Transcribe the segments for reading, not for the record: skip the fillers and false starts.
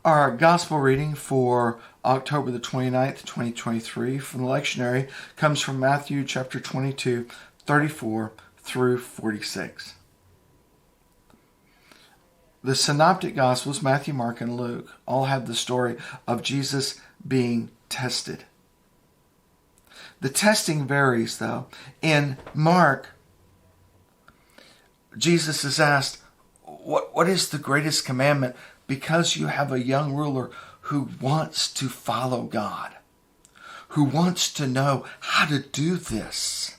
Our gospel reading for October the 29th, 2023 from the Lectionary comes from Matthew chapter 22, 34 through 46. The synoptic gospels, Matthew, Mark, and Luke, all have the story of Jesus being tested. The testing varies, though. In Mark, Jesus is asked, what is the greatest commandment? Because you have a young ruler who wants to follow God, who wants to know how to do this.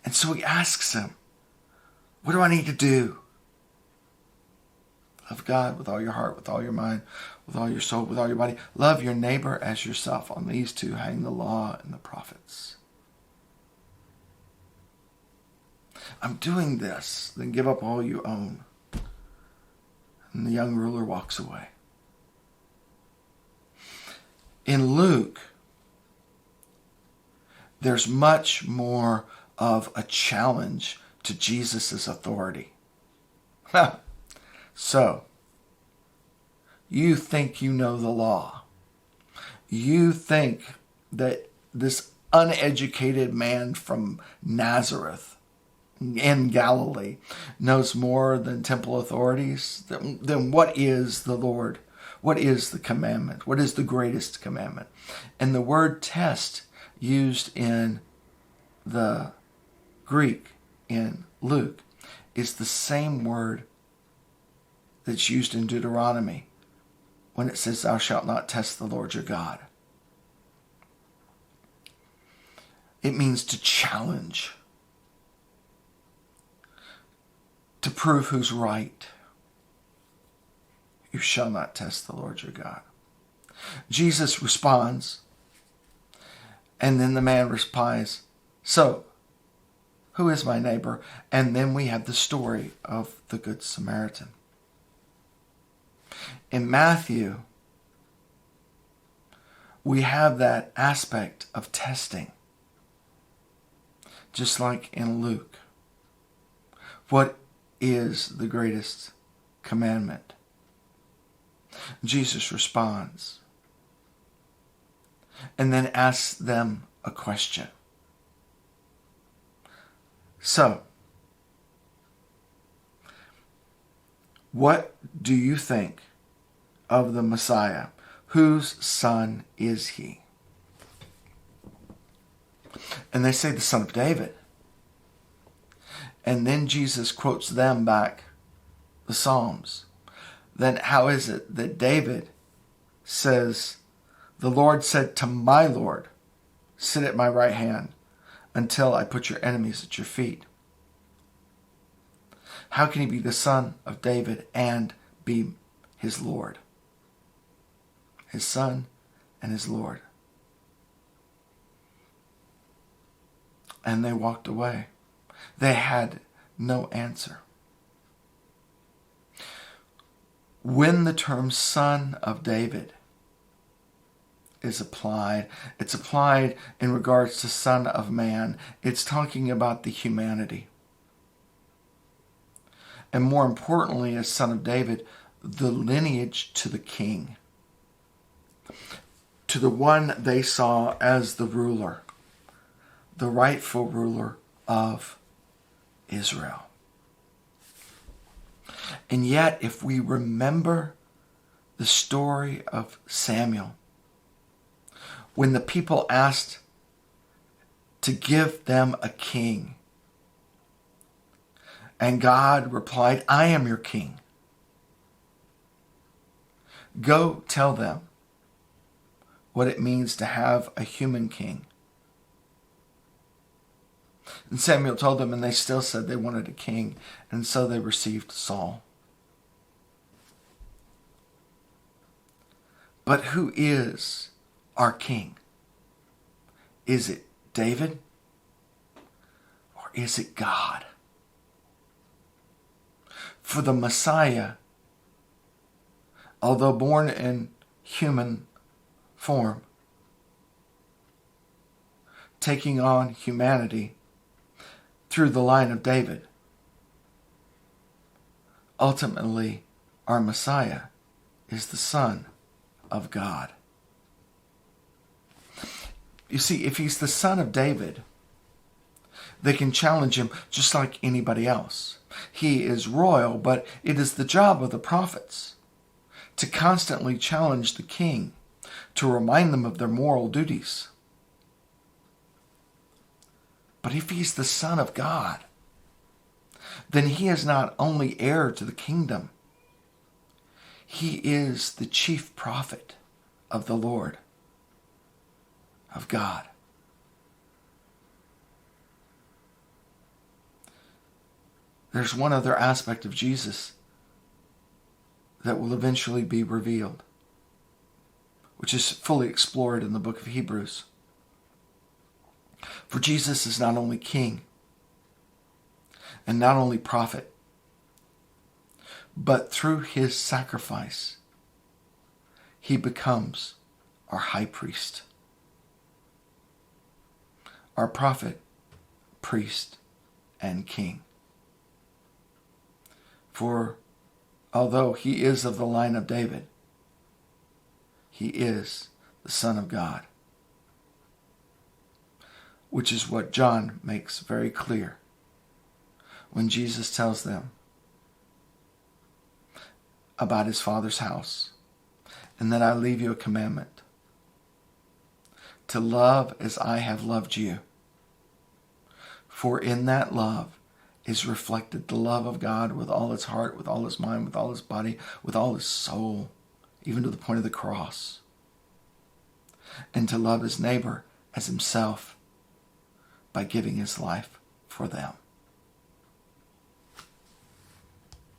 And so he asks him, what do I need to do? Love God with all your heart, with all your mind, with all your soul, with all your body. Love your neighbor as yourself. On these two hang the law and the prophets. I'm doing this. Then give up all you own. And the young ruler walks away. In Luke, there's much more of a challenge to Jesus' authority. So, you think you know the law. You think that this uneducated man from Nazareth in Galilee knows more than temple authorities? Then what is the Lord? What is the commandment? What is the greatest commandment? And the word test used in the Greek in Luke is the same word that's used in Deuteronomy when it says, thou shalt not test the Lord your God. It means to challenge, to prove who's right. You shall not test the Lord your God. Jesus responds, and then the man replies, so, who is my neighbor? And then we have the story of the Good Samaritan. In Matthew, we have that aspect of testing, just like in Luke. What is the greatest commandment? Jesus responds and then asks them a question. So, what do you think of the Messiah? Whose son is he? And they say the son of David. And then Jesus quotes them back the Psalms. Then how is it that David says, the Lord said to my Lord, sit at my right hand until I put your enemies at your feet? How can he be the son of David and be his Lord? His son and his Lord. And they walked away. They had no answer. When the term son of David is applied, it's applied in regards to son of man. It's talking about the humanity. And more importantly, as son of David, the lineage to the king, to the one they saw as the ruler, the rightful ruler of Israel. And yet, if we remember the story of Samuel, when the people asked to give them a king, and God replied, I am your king. Go tell them what it means to have a human king. And Samuel told them, and they still said they wanted a king, and so they received Saul. But who is our king? Is it David? Or is it God? For the Messiah, although born in human form, taking on humanity through the line of David, ultimately our Messiah is the Son of God. You see, if he's the son of David, they can challenge him just like anybody else. He is royal, but it is the job of the prophets to constantly challenge the king, to remind them of their moral duties. But if he's the Son of God, then he is not only heir to the kingdom, he is the chief prophet of the Lord, of God. There's one other aspect of Jesus that will eventually be revealed, which is fully explored in the book of Hebrews. For Jesus is not only king and not only prophet, but through his sacrifice, he becomes our high priest, our prophet, priest, and king. For although he is of the line of David, he is the Son of God, which is what John makes very clear when Jesus tells them about his Father's house, and that I leave you a commandment, to love as I have loved you. For in that love is reflected the love of God with all his heart, with all his mind, with all his body, with all his soul, even to the point of the cross. And to love his neighbor as himself by giving his life for them.